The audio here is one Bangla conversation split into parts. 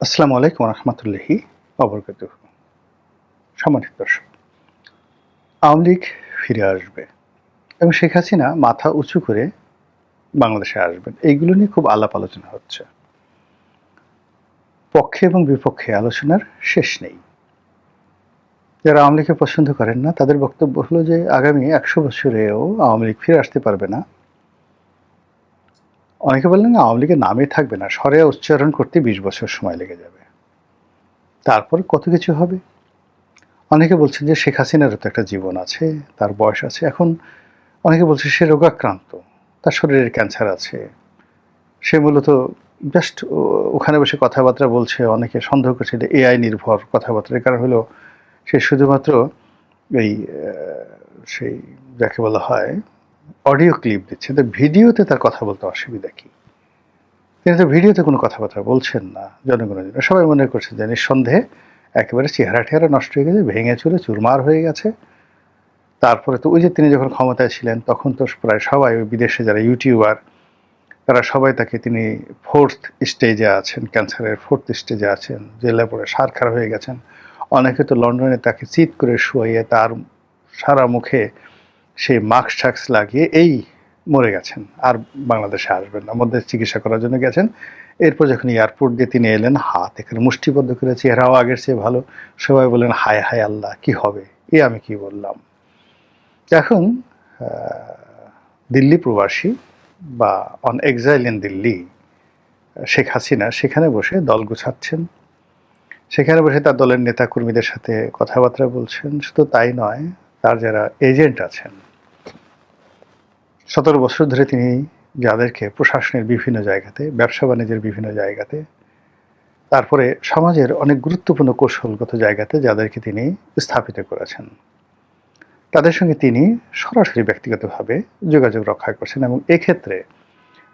আসসালামু আলাইকুম রহমতুল্লাহি অবরকাতুহ। সম্মানিত দর্শক, আওয়ামী লীগ ফিরে আসবে এবং শেখ হাসিনা মাথা উঁচু করে বাংলাদেশে আসবেন, এইগুলো নিয়ে খুব আলাপ আলোচনা হচ্ছে। পক্ষে এবং বিপক্ষে আলোচনার শেষ নেই। যারা আওয়ামী লীগকে পছন্দ করেন না তাদের বক্তব্য হলো যে আগামী 100 বছরেও আওয়ামী লীগ ফিরে আসতে পারবে না। অনেকে বললেন আওয়ামী লীগের নামে থাকবে না, সরে উচ্চারণ করতে 20 বছর সময় লেগে যাবে, তারপর কত কিছু হবে। অনেকে বলছেন যে শেখ হাসিনারও তো একটা জীবন আছে, তার বয়স আছে। এখন অনেকে বলছে সে রোগাক্রান্ত, তার শরীরের ক্যান্সার আছে, সে মূলত জাস্ট ওখানে বসে কথাবার্তা বলছে। অনেকে সন্দেহ করছে যে এআই নির্ভর কথাবার্তা। এর কারণ হলো সে শুধুমাত্র এই সেই যাকে বলা হয় অডিও ক্লিপ দিচ্ছে, তো ভিডিওতে তার কথা বলতে অসুবিধা কি? তিনি তো ভিডিওতে কোনো কথাবার্তা বলছেন না জনগণের জন্য। সবাই মনে করছে যে নিঃসন্দেহে একেবারে চেহারা টেহারা নষ্ট হয়ে গেছে, ভেঙে চুরে চুরমার হয়ে গেছে। তারপরে তো ওই যে তিনি যখন ক্ষমতায় ছিলেন তখন তো প্রায় সবাই ওই বিদেশে যারা ইউটিউবার তারা সবাই তাকে, তিনি 4th স্টেজে আছেন, ক্যান্সারের 4th স্টেজে আছেন, জেলে পড়ে সারখার হয়ে গেছেন। অনেকে তো লন্ডনে তাকে চিৎ করে শুয়াইয়ে তার সারা মুখে সেই মাস্ক টাক্স লাগিয়ে এই মরে গেছেন, আর বাংলাদেশে আসবেন না, মধ্যে চিকিৎসা করার জন্য গেছেন। এরপর যখন এয়ারপোর্ট দিয়ে তিনি এলেন, হাত এখানে মুষ্টিবদ্ধ করে, চেহারাও আগের চেয়ে ভালো। সবাই বললেন হায় হায় আল্লাহ, কি হবে এ, আমি কি বললাম। এখন দিল্লি প্রবাসী বা on exile in Delhi Sheikh Hasina সেখানে বসে দল গুছাচ্ছেন, সেখানে বসে তার দলের নেতা কর্মীদের সাথে কথাবার্তা বলছেন। শুধু তাই নয়, তার যারা এজেন্ট আছেন, 17 বছর ধরে তিনি যাদেরকে প্রশাসনের বিভিন্ন জায়গাতে, ব্যবসা বাণিজ্যের বিভিন্ন জায়গাতে, তারপরে সমাজের অনেক গুরুত্বপূর্ণ কৌশলগত জায়গাতে যাদেরকে তিনি স্থাপিত করেছেন, তাদের সঙ্গে তিনি সরাসরি ব্যক্তিগতভাবে যোগাযোগ রক্ষা করছেন। এবং এক্ষেত্রে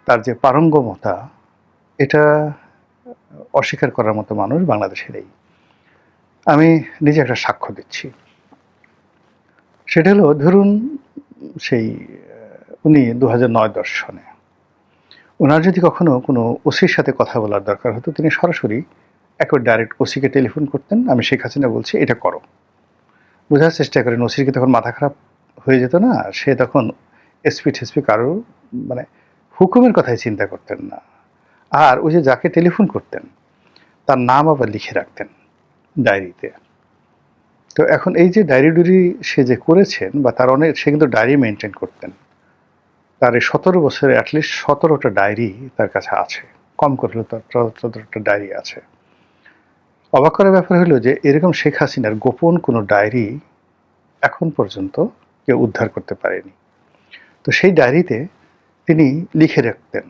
তার যে পারঙ্গমতা, এটা অস্বীকার করার মতো মানুষ বাংলাদেশে নেই। আমি নিজে একটা সাক্ষ্য দিচ্ছি। সেটা হলো, ধরুন সেই উনি 2009-10 সনে ওনার যদি কখনো কোনো ওসির সাথে কথা বলার দরকার হতো, তিনি সরাসরি একবার ডাইরেক্ট ওসিকে টেলিফোন করতেন, আমি শেখ হাসিনা বলছি, এটা করো। বোঝার চেষ্টা করেন, ওসির কি তখন মাথা খারাপ হয়ে যেত না? সে তখন এসপি ঠেসপি কারো মানে হুকুমের কথাই চিন্তা করতেন না। আর ওই যে যাকে টেলিফোন করতেন তার নাম আবার লিখে রাখতেন ডায়েরিতে। তো এখন এই যে ডায়েরি ডুরি সে যে করেছেন, বা তার অনেক, সে কিন্তু ডায়েরি মেনটেন করতেন। তার এই 17 বছরে অ্যাটলিস্ট 17টা ডায়েরি তার কাছে আছে, কম করলেও তার 17টা ডায়েরি আছে। অবাক করার ব্যাপার হলো যে এরকম শেখ হাসিনার গোপন কোনো ডায়েরি এখন পর্যন্ত কেউ উদ্ধার করতে পারেনি। তো সেই ডায়েরিতে তিনি লিখে রাখতেন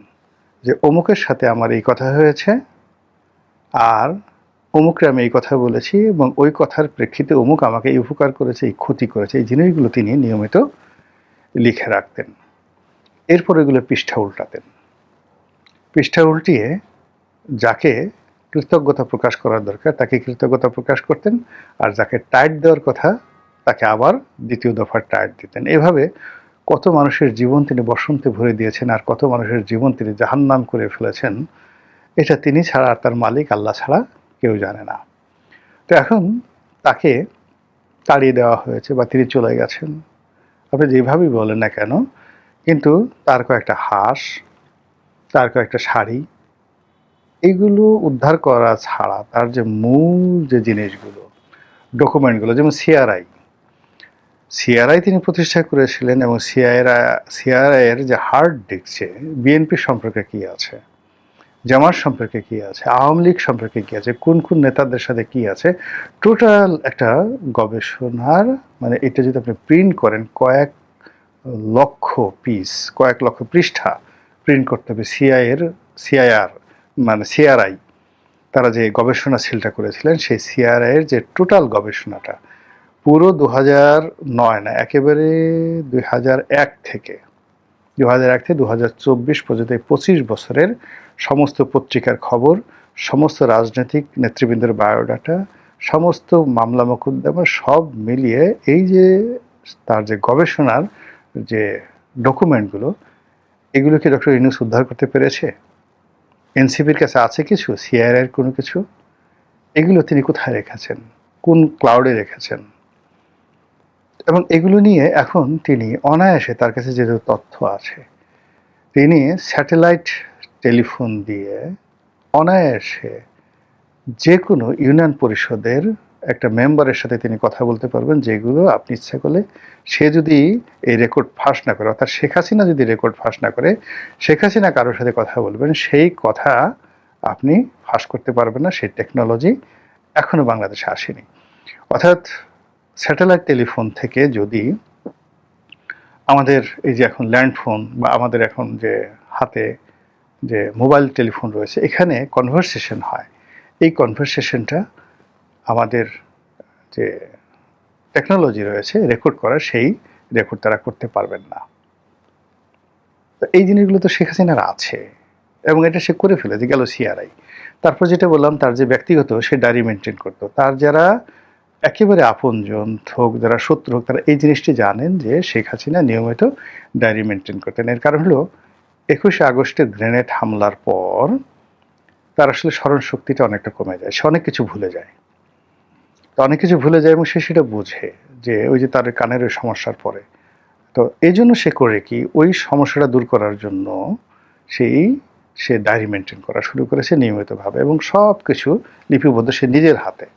যে অমুকের সাথে আমার এই কথা হয়েছে, আর অমুককে আমি এই কথা বলেছি, এবং ওই কথার প্রেক্ষিতে অমুক আমাকে এই উপকার করেছে, এই ক্ষতি করেছে, এই জিনিসগুলো তিনি নিয়মিত লিখে রাখতেন। এরপর এগুলো পৃষ্ঠা উল্টাতেন। পৃষ্ঠা উল্টিয়ে যাকে কৃতজ্ঞতা প্রকাশ করার দরকার তাকে কৃতজ্ঞতা প্রকাশ করতেন, আর যাকে টাইট দেওয়ার কথা তাকে আবার দ্বিতীয় দফার টাইট দিতেন। এভাবে কত মানুষের জীবন তিনি বসন্তে ভরে দিয়েছেন, আর কত মানুষের জীবন তিনি জাহান্নাম করে ফেলেছেন, এটা তিনি ছাড়া আর তার মালিক আল্লাহ ছাড়া কেউ জানে না। তো এখন তাকে তাড়িয়ে দেওয়া হয়েছে বা তিনি চলে গেছেন, আপনি যেভাবেই বলেন না কেন, কিন্তু তার কয়েকটা হাঁস, তার কয়েকটা শাড়ি, এইগুলো উদ্ধার করা ছাড়া তার যে মূল যে জিনিসগুলো, ডকুমেন্টগুলো, যেমন সিআরআই তিনি প্রতিষ্ঠা করেছিলেন, এবং সিআরআইয়ের যে হার্ড ডিস্কে বিএনপি সম্পর্কে কি আছে, জামাত সম্পর্কে কি আছে, আওয়ামী লীগ সম্পর্কে কি আছে, কোন কোন নেতাদের সাথে কি আছে, টোটাল একটা গবেষণার, মানে এটা যদি আপনি প্রিন্ট করেন, কয়েক লক্ষ পিস, কয়েক লক্ষ পৃষ্ঠা প্রিন্ট করতে হবে। সিআইআর মানে সিআরআই, তারা যে গবেষণা সেলটা করেছিলেন, সেই সিআরআইয়ের যে টোটাল গবেষণাটা পুরো 2009 না, একেবারে 2001 থেকে 2024 পর্যন্ত এই 25 বছরের সমস্ত পত্রিকার খবর, সমস্ত রাজনৈতিক নেতৃবৃন্দের বায়োডাটা, সমস্ত মামলা মোকদ্দমা সব মিলিয়ে এই যে তার যে গবেষণার যে ডকুমেন্টগুলো, এগুলো কি ডক্টর ইউনূস উদ্ধার করতে পেরেছে? এনসিপির কাছে আছে কিছু, সিআইআইয়ের কোনো কিছু? এগুলো তিনি কোথায় রেখেছেন, কোন ক্লাউডে রেখেছেন, এবং এগুলো নিয়ে এখন তিনি অনায়াসে, তার কাছে যেহেতু তথ্য আছে, তিনি স্যাটেলাইট টেলিফোন দিয়ে অনায়াসে যে কোনো ইউনিয়ন পরিষদের একটা মেম্বারের সাথে তিনি কথা বলতে পারবেন, যেগুলো আপনি ইচ্ছা করলে, সে যদি এই রেকর্ড ফাঁস না করে, অর্থাৎ শেখ হাসিনা যদি রেকর্ড ফাঁস না করে, শেখ হাসিনা কারোর সাথে কথা বলবেন, সেই কথা আপনি ফাঁস করতে পারবেন না। সেই টেকনোলজি এখনো বাংলাদেশে আসেনি। অর্থাৎ স্যাটেলাইট টেলিফোন থেকে যদি আমাদের এই যে এখন ল্যান্ডফোন বা আমাদের এখন যে হাতে যে মোবাইল টেলিফোন রয়েছে, এখানে কনভারসেশন হয়, এই কনভারসেশনটা আমাদের যে টেকনোলজি রয়েছে রেকর্ড করার, সেই রেকর্ড তারা করতে পারবেন না। তো এই জিনিসগুলো তো শেখ হাসিনার আছে, এবং এটা সে করে ফেলেছে, গেল সিআরআই। তারপর যেটা বললাম, তার যে ব্যক্তিগত, সে ডায়েরি মেনটেন করতো। তার যারা একেবারে আপনজন হোক, যারা শত্রু হোক, তারা এই জিনিসটি জানেন যে শেখ হাসিনা নিয়মিত ডায়েরি মেনটেন করতেন। এর কারণ হলো 21শে আগস্টের গ্রেনেড হামলার পর তার আসলে স্মরণ শক্তিটা অনেকটা কমে যায়, সে অনেক কিছু ভুলে যায়। তো অনেক কিছু ভুলে যায় এবং সে সেটা বোঝে যে ওই যে তার কানের ওই সমস্যার পরে। তো এই জন্য সে করে কি, ওই সমস্যাটা দূর করার জন্য সে ডায়েরি মেনটেন করা শুরু করেছে নিয়মিতভাবে, এবং সব কিছু লিপিবদ্ধ সে নিজের হাতে।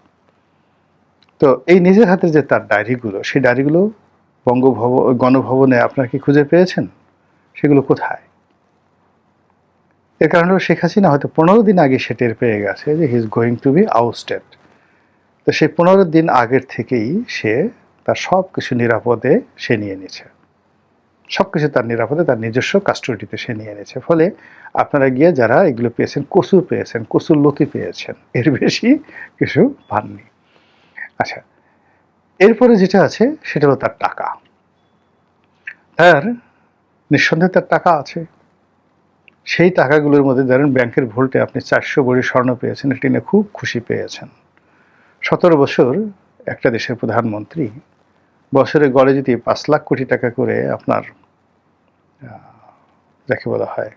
তো এই নিজের হাতে যে তার ডায়েরিগুলো, সেই ডায়েরিগুলো গণভবনে আপনারা কি খুঁজে পেয়েছেন? সেগুলো কোথায়? এর কারণ হলো শেখ হাসিনা হয়তো 15 দিন আগে সে টের পেয়ে গেছে যে he is going to be ousted. তো সেই 15 দিন আগের থেকেই সে তার সব কিছু নিরাপদে সে নিয়ে নিয়েছে, সব কিছু তার নিরাপদে, তার নিজস্ব কাস্টডিতে সে নিয়ে নিয়েছে। ফলে আপনারা গিয়ে যারা এগুলো পেয়েছেন, কসুর পেয়েছেন, কসুর লতি পেয়েছেন, এর বেশি কিছু পাননি। আচ্ছা, এরপরে যেটা আছে সেটা হলো তার টাকা। তার নিঃসন্দেহে তার টাকা আছে। সেই টাকাগুলোর মধ্যে ধরেন ব্যাংকের ভোল্টে আপনি 400 ভরি স্বর্ণ পেয়েছেন, এটি নিয়ে খুব খুশি পেয়েছেন। 17 বছর একটা দেশের প্রধানমন্ত্রী, বছরে গড়ে যদি 5 লাখ কোটি টাকা করে আপনার যাকে বলা হয়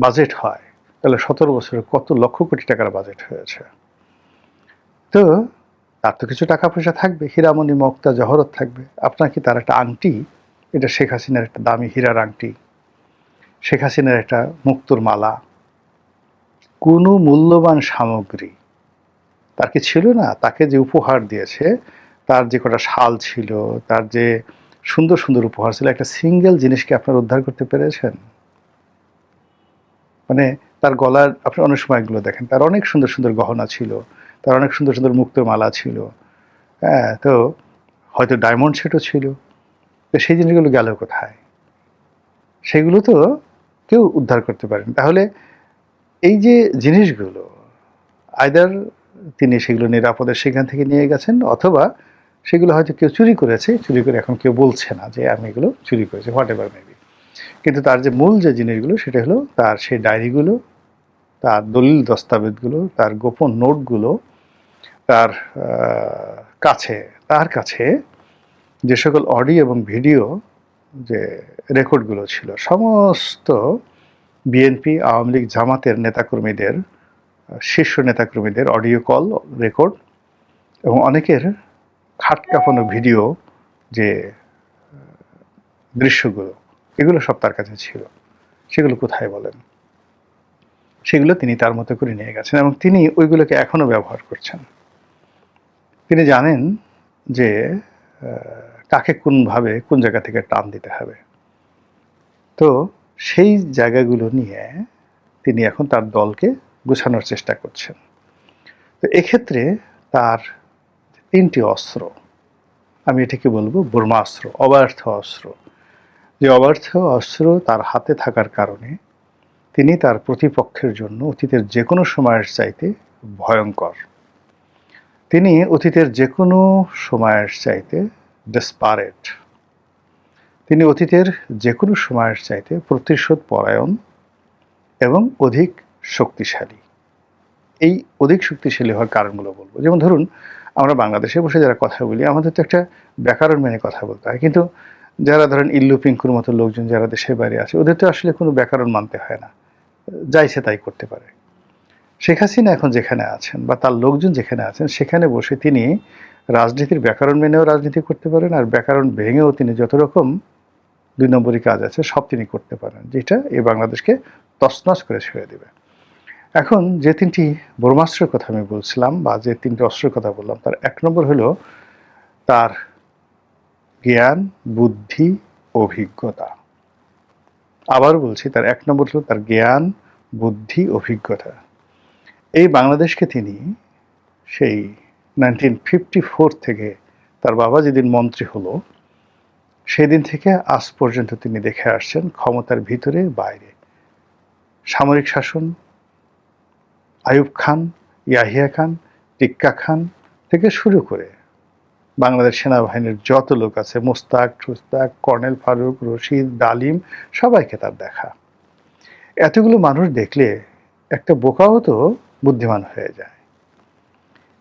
বাজেট হয়, তাহলে 17 বছরে কত লক্ষ কোটি টাকার বাজেট হয়েছে। তো তার তো কিছু টাকা পয়সা থাকবে, হীরামণি মুক্তা জহরত থাকবে। আপনার কি তার একটা আংটি, এটা শেখ হাসিনার একটা দামি হীরার আংটি, শেখ হাসিনার একটা মুক্তোর মালা, কোনো মূল্যবান সামগ্রী তার কি ছিল না? তাকে যে উপহার দিয়েছে, তার যে কটা শাল ছিল, তার যে সুন্দর সুন্দর উপহার ছিল, একটা সিঙ্গেল জিনিসকে আপনারা উদ্ধার করতে পেরেছেন? মানে তার গলার, আপনি অনেক সময় এগুলো দেখেন, তার অনেক সুন্দর সুন্দর গহনা ছিল, তার অনেক সুন্দর সুন্দর মুক্তোর মালা ছিল, হ্যাঁ, তো হয়তো ডায়মন্ড সেটও ছিল। তো সেই জিনিসগুলো গেল কোথায়? সেগুলো তো কেউ উদ্ধার করতে পারেন। তাহলে এই যে জিনিসগুলো, আইদার তিনি সেগুলো নিরাপদে সেখান থেকে নিয়ে গেছেন, অথবা সেগুলো হয়তো কেউ চুরি করেছে, চুরি করে এখন কেউ বলছে না যে আমি এগুলো চুরি করেছি, হোয়াট এভার মেবি। কিন্তু তার যে মূল যে জিনিসগুলো, সেটা হলো তার সেই ডায়েরিগুলো, তার দলিল দস্তাবেজগুলো, তার গোপন নোটগুলো, তার কাছে তার কাছে যে সকল অডিও এবং ভিডিও যে রেকর্ডগুলো ছিল, সমস্ত বিএনপি, আওয়ামী লীগ, জামাতের নেতাকর্মীদের, শীর্ষ নেতাকর্মীদের অডিও কল রেকর্ড, এবং অনেকের খাট কাঁপানো ভিডিও যে দৃশ্যগুলো, এগুলো সব তার কাছে ছিল। সেগুলো কোথায় বলেন? সেগুলো তিনি তার মতো করে নিয়ে গেছেন, এবং তিনি ওইগুলোকে এখনো ব্যবহার করছেন। তিনি জানেন যে কাকে কোনভাবে কোন জায়গা থেকে টান দিতে হবে। তো সেই জায়গাগুলো নিয়ে তিনি এখন তার দলকে গোছানোর চেষ্টা করছেন। তো এক্ষেত্রে তার 3টি অস্ত্র, আমি এটাকে বলবো ব্রহ্মাস্ত্র, অব্যর্থ অস্ত্র। যে অব্যর্থ অস্ত্র তার হাতে থাকার কারণে তিনি তার প্রতিপক্ষের জন্য অতীতের যে কোনো সময়ের চাইতে ভয়ঙ্কর। তিনি অতীতের যে কোনো সময়ের চাইতে ডেসপারেট। তিনি অতীতের যে কোনো সময়ের চাইতে প্রতিশোধ পরায়ণ এবং অধিক শক্তিশালী। এই অধিক শক্তিশালী হওয়ার কারণগুলো বলবো। যেমন ধরুন, আমরা বাংলাদেশে বসে যারা কথা বলি, আমাদের তো একটা ব্যাকরণ মেনে কথা বলতে হয়, কিন্তু যারা ধরেন ইল্লু পিঙ্কুর মতো লোকজন যারা দেশের বাইরে আছে, ওদের তো আসলে কোনো ব্যাকরণ মানতে হয় না, যা ইচ্ছে তাই করতে পারে। শেখ হাসিনা এখন যেখানে আছেন বা তার লোকজন যেখানে আছেন সেখানে বসে তিনি রাজনীতির ব্যাকরণ মেনেও রাজনীতি করতে পারেন, আর ব্যাকরণ ভেঙেও তিনি যত রকম ২ নম্বরী কাজ আছে সব তিনি করতে পারেন, যেটা এই বাংলাদেশকে তছনছ করে ছেড়ে দেবে। এখন যে ৩টি ব্রহ্মাস্ত্রের কথা আমি বলছিলাম বা যে ৩টি অস্ত্রের কথা বললাম, তার ১ নম্বর হলো তার জ্ঞান, বুদ্ধি, অভিজ্ঞতা। আবার বলছি, তার ১ নম্বর হলো তার জ্ঞান, বুদ্ধি, অভিজ্ঞতা। এই বাংলাদেশকে তিনি সেই 1954 থেকে তার বাবা যেদিন মন্ত্রী হলো সেদিন থেকে আজ পর্যন্ত তিনি দেখে আসছেন ক্ষমতার ভিতরে বাইরে। সামরিক শাসন, আইয়ুব খান, ইয়াহিয়া খান, টিক্কা খান থেকে শুরু করে বাংলাদেশ সেনাবাহিনীর যত লোক আছে, মোস্তাক, ঠোস্তাক, কর্নেল ফারুক, রশিদ, ডালিম, সবাইকে তার দেখা। এতগুলো মানুষ দেখলে একটা বোকাও তো বুদ্ধিমান হয়ে যায়।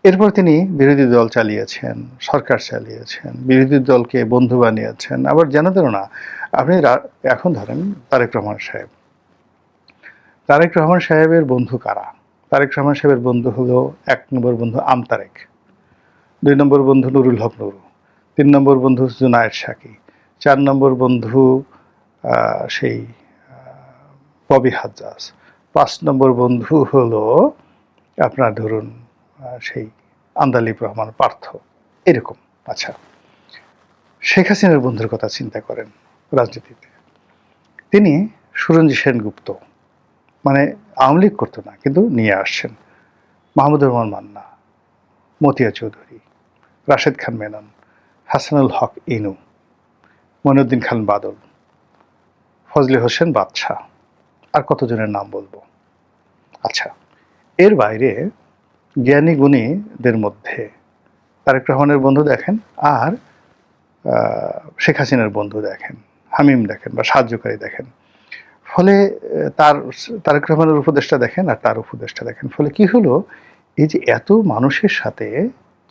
এরপর তিনি বিরোধী দল চালিয়েছেন, সরকার চালিয়েছেন, বিরোধী দলকে বন্ধু বানিয়েছেন। আবার যেন তেন না, আপনি এখন ধরেন তারেক রহমান সাহেব। তারেক রহমান সাহেবের বন্ধু কারা? তারেক রহমান সাহেবের বন্ধু হলো ১ নম্বর বন্ধু আমতারেক, ২ নম্বর বন্ধু নুরুল হক নুরু, ৩ নম্বর বন্ধু জুনায়েদ সাকি, ৪ নম্বর বন্ধু সেই ববি হাজ্জাজ, ৫ নম্বর বন্ধু হলো আপনার ধরুন সেই আন্দালিব রহমান পার্থ, এরকম। আচ্ছা, শেখ হাসিনার বন্ধুর কথা চিন্তা করেন রাজনীতিতে। তিনি সুরঞ্জি সেনগুপ্ত, মানে আওয়ামী লীগ করতো না কিন্তু নিয়ে আসছেন, মাহমুদুর রহমান মান্না, মতিয়া চৌধুরী, রাশেদ খান মেনন, হাসানুল হক ইনু, মঈনুদ্দিন খান বাদল, ফজলে হোসেন বাদশাহ, আর কতজনের নাম বলবো। আচ্ছা, এর বাইরে জ্ঞানী গুণীদের মধ্যে তারেক রহমানের বন্ধু দেখেন, আর শেখ হাসিনার বন্ধু দেখেন, হামিম দেখেন বা সাহায্যকারী দেখেন। ফলে তারেক রহমানের উপদেষ্টা দেখেন আর তার উপদেষ্টা দেখেন। ফলে কি হলো, এই যে এত মানুষের সাথে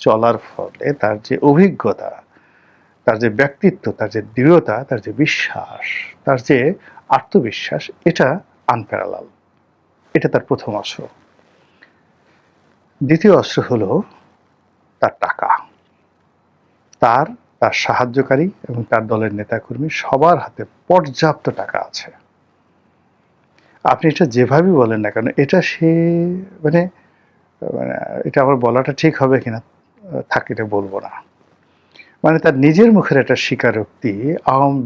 চলার ফলে তার যে অভিজ্ঞতা, তার যে ব্যক্তিত্ব, তার যে দৃঢ়তা, তার যে বিশ্বাস, তার যে আত্মবিশ্বাস, এটা আনপ্যারালাল। এটা তার প্রথম অস্ত্র। দ্বিতীয় অস্ত্র হলো তার টাকা। তার তার সাহায্যকারী এবং তার দলের নেতাকর্মী সবার হাতে পর্যাপ্ত টাকা আছে। আপনি এটা যেভাবেই বলেন না কেন, এটা সে মানে মানে এটা আবার বলাটা ঠিক হবে কিনা থাক, এটা বলবো না। মানে তার নিজের মুখের একটা স্বীকারোক্তি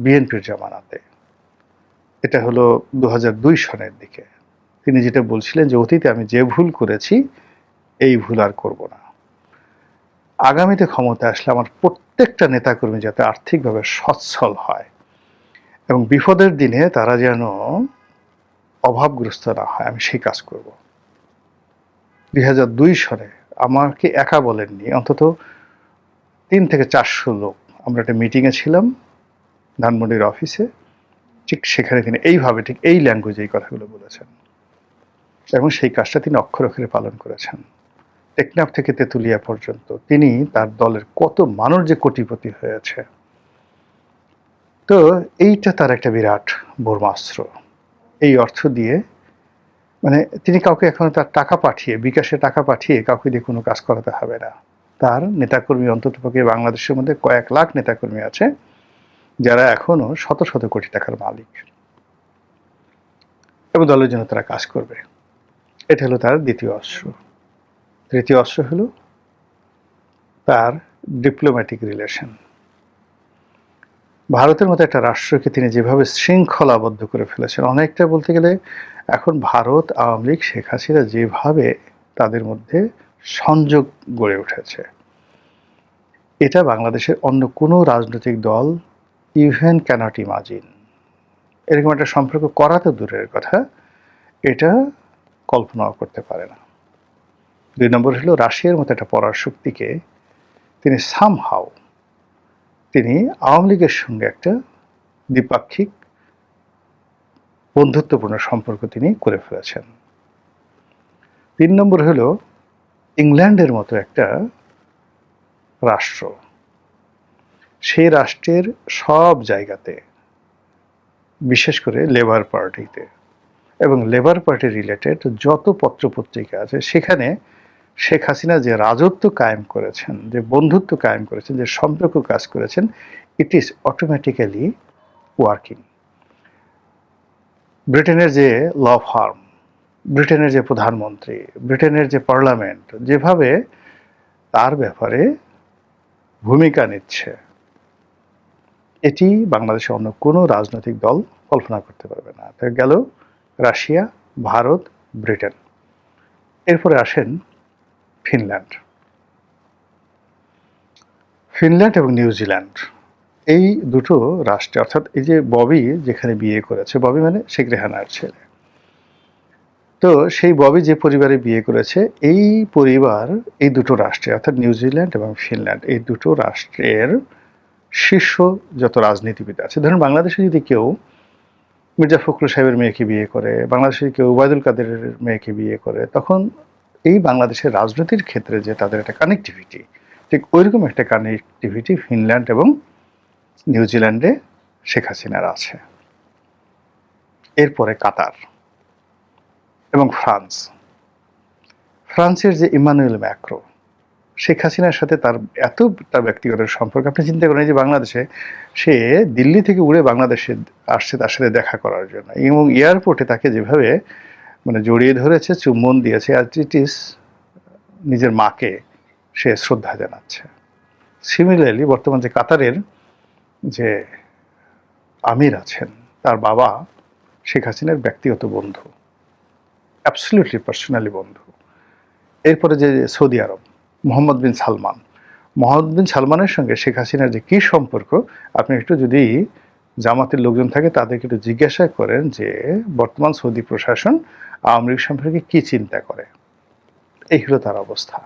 বিএনপির জামানাতে, এটা হলো ২০০২ সনের দিকে। তিনি যেটা বলছিলেন যে অতীতে আমি যে ভুল করেছি এই ভুল আর করব না। আগামীতে ক্ষমতায় আসলে আমার প্রত্যেকটা নেতাকর্মী যাতে আর্থিকভাবে সচ্ছল হয় এবং বিপদের দিনে তারা যেন অভাবগ্রস্ত না হয়, আমি সেই কাজ করব। ২০০২ সনে আমাকে একা বলেননি, অন্তত ৩ থেকে ৪০০ লোক আমরা একটা মিটিংয়ে ছিলাম ধানমন্ডির অফিসে, ঠিক সেখানে তিনি এইভাবে ঠিক এই ল্যাঙ্গুয়েজে এই কথাগুলো বলেছেন এবং সেই কাজটা তিনি অক্ষরে অক্ষরে পালন করেছেন। টেকনাফ থেকে তেঁতুলিয়া পর্যন্ত তিনি তার দলের কত মানুষ যে কোটিপতি হয়েছে। তো এইটা তার একটা বিরাট ব্রহ্মাস্ত্র। এই অর্থ দিয়ে মানে তিনি কাউকে এখন তার টাকা পাঠিয়ে, বিকাশে টাকা পাঠিয়ে কাউকে দিয়ে কোনো কাজ করাতে হবে না। তার নেতাকর্মী অন্ততপক্ষে বাংলাদেশের মধ্যে কয়েক লাখ নেতাকর্মী আছে যারা এখনো শত শত কোটি টাকার মালিক এবং দলের জন্য তারা কাজ করবে। এটা হলো তার দ্বিতীয় অস্ত্র। তৃতীয় অস্ত্র হলো তার ডিপ্লোম্যাটিক রিলেশন। ভারতের মতো একটা রাষ্ট্রকে তিনি যেভাবে শৃঙ্খলাবদ্ধ করে ফেলেছেন, অনেকটা বলতে গেলে এখন ভারত, আওয়ামী লীগ, শেখ হাসিনা যেভাবে তাদের মধ্যে সংযোগ গড়ে উঠেছে, এটা বাংলাদেশের অন্য কোনো রাজনৈতিক দল ইভেন ক্যানট ইমাজিন। এরকম একটা সম্পর্ক করা তো দূরের কথা, এটা কল্পনাও করতে পারে না। ২ নম্বর হলো রাশিয়ার মতো একটা পরাশক্তিকে তিনি সামহাও তিনি আওয়ামী লীগের সঙ্গে একটা দ্বিপাক্ষিক বন্ধুত্বপূর্ণ সম্পর্ক তিনি করে ফেলেছেন। ৩ নম্বর হলো ইংল্যান্ডের মতো একটা রাষ্ট্র, সেই রাষ্ট্রের সব জায়গাতে, বিশেষ করে লেবার পার্টিতে এবং লেবার পার্টি রিলেটেড যত পত্রপত্রিকা আছে, সেখানে শেখ হাসিনা যে রাজত্ব কায়েম করেছেন, যে বন্ধুত্ব কায়েম করেছেন, যে সম্পর্ক কাজ করেছেন, ইট ইজ অটোমেটিক্যালি ওয়ার্কিং। ব্রিটেনের যে ল ফার্ম, ব্রিটেনের যে প্রধানমন্ত্রী, ব্রিটেনের যে পার্লামেন্ট যেভাবে তার ব্যাপারে ভূমিকা নিচ্ছে, এটি বাংলাদেশে অন্য কোনো রাজনৈতিক দল কল্পনা করতে পারবে না। তো গেল রাশিয়া, ভারত, ব্রিটেন। এরপরে আসেন ফিনল্যান্ড। ফিনল্যান্ড এবং নিউজিল্যান্ড, এই দুটো রাষ্ট্রে, অর্থাৎ এই যে ববি যেখানে বিয়ে করেছে, ববি মানে শেখ রেহানার ছেলে, তো সেই ববি যে পরিবারে বিয়ে করেছে, এই পরিবার এই দুটো রাষ্ট্রে অর্থাৎ নিউজিল্যান্ড এবং ফিনল্যান্ড, এই দুটো রাষ্ট্রের শীর্ষ যত রাজনীতিবিদ আছে, ধরুন বাংলাদেশে যদি কেউ মির্জা ফখরুল সাহেবের মেয়েকে বিয়ে করে, বাংলাদেশে কেউ ওবায়দুল কাদেরের মেয়েকে বিয়ে করে, তখন এই বাংলাদেশের রাজনীতির ক্ষেত্রে যে তাদের একটা কানেক্টিভিটি, ঠিক ওইরকম একটা কানেক্টিভিটি ফিনল্যান্ড এবং নিউজিল্যান্ডে শেখ হাসিনার আছে। এরপরে কাতার এবং ফ্রান্স। ফ্রান্সের যে ইমানুয়েল ম্যাক্রো, শেখ হাসিনার সাথে তার এতটা ব্যক্তিগত সম্পর্ক, আপনি চিন্তা করেন যে বাংলাদেশে সে দিল্লি থেকে উড়ে বাংলাদেশে আসছে তার সাথে দেখা করার জন্য, এবং এয়ারপোর্টে তাকে যেভাবে মানে জড়িয়ে ধরেছে, চুম্বন দিয়েছে, অ্যাজ ইট ইজ নিজের মাকে সে শ্রদ্ধা জানাচ্ছে। সিমিলারলি বর্তমান যে কাতারের যে আমির আছেন, তার বাবা শেখ হাসিনার ব্যক্তিগত বন্ধু, অ্যাবসলিউটলি পার্সোনালি বন্ধু। এরপরে যে সৌদি আরব, মোহাম্মদ বিন সালমান, মোহাম্মদ বিন সালমানের সঙ্গে শেখ হাসিনার যে কী সম্পর্ক, আপনি একটু যদি জামাতের লোকজন থাকে তাদেরকে একটু জিজ্ঞাসা করেন যে বর্তমান সৌদি প্রশাসন আওয়ামী লীগ সম্পর্কে কী চিন্তা করে। এই হলো তার অবস্থা।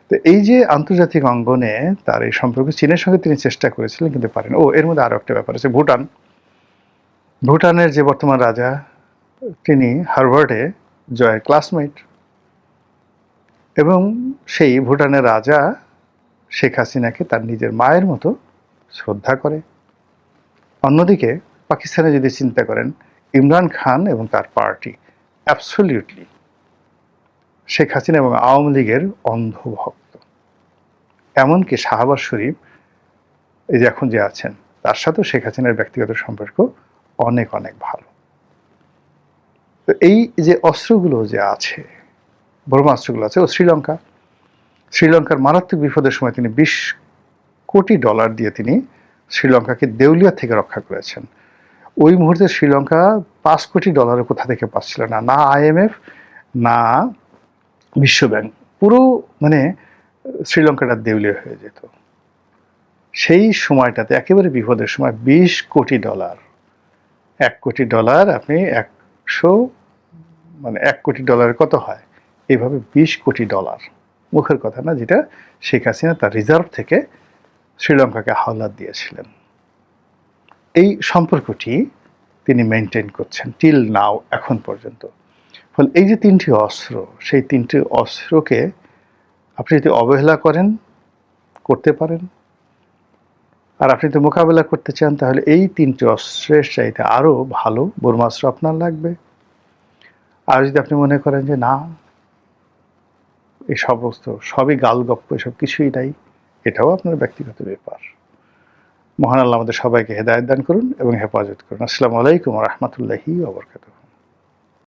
তো এই যে আন্তর্জাতিক অঙ্গনে তার এই সম্পর্ক, চীনের সঙ্গে তিনি চেষ্টা করেছিলেন কিন্তু পারেন। এর মধ্যে আরও একটা ব্যাপার আছে, ভুটান। ভুটানের যে বর্তমান রাজা, তিনি হার্ভার্ডে জয়ের ক্লাসমেট, এবং সেই ভুটানের রাজা শেখ হাসিনাকে তার নিজের মায়ের মতো শ্রদ্ধা করে। অন্যদিকে পাকিস্তানে যদি চিন্তা করেন, ইমরান খান এবং তার পার্টি অ্যাবসলিউটলি শেখ হাসিনা এবং আওয়ামী লীগের অন্ধভক্ত। এমনকি শাহবাজ শরীফ, এই যে এখন যে আছেন, তার সাথেও শেখ হাসিনার ব্যক্তিগত সম্পর্ক অনেক অনেক ভালো। তো এই যে অস্ত্রগুলো যে আছে, ব্রহ্মাস্ত্রগুলো আছে, ও শ্রীলঙ্কার মারাত্মক বিপদের সময় তিনি $20 কোটি দিয়ে তিনি শ্রীলঙ্কাকে দেউলিয়া থেকে রক্ষা করেছেন। ওই মুহূর্তে শ্রীলঙ্কা $5 কোটি কোথা থেকে পাচ্ছিল না, না IMF না বিশ্বব্যাংক, পুরো মানে শ্রীলঙ্কাটা দেউলিয়া হয়ে যেত। সেই সময়টাতে একেবারে বিপদের সময় $20 কোটি, $1 কোটি, আপনি 1 কোটি কত হয়, এইভাবে $20 কোটি, মুখের কথা না, যেটা শেখ হাসিনা তার রিজার্ভ থেকে শ্রীলঙ্কাকে হাওলাত দিয়েছিলেন। এই সম্পর্কটি তিনি মেনটেন করছেন টিল নাও, এখন পর্যন্ত। ফলে এই যে 3টি অস্ত্র, সেই 3টি অস্ত্রকে আপনি যদি অবহেলা করতে পারেন, আর আপনি যদি মোকাবেলা করতে চান, তাহলে এই 3টি অস্ত্রের চাইতে আরও ভালো ব্রহ্মাস্ত্র আপনার লাগবে। আর যদি আপনি মনে করেন যে না, এই সমস্ত সবই গালগপ্প, এসব কিছুই নাই, এটাও আপনার ব্যক্তিগত ব্যাপার। মহান আল্লাহ আমাদের সবাইকে হেদায়েত দান করুন এবং হেফাজত করুন। আসসালামু আলাইকুম ওয়া রাহমাতুল্লাহি ওয়া বারাকাতুহু।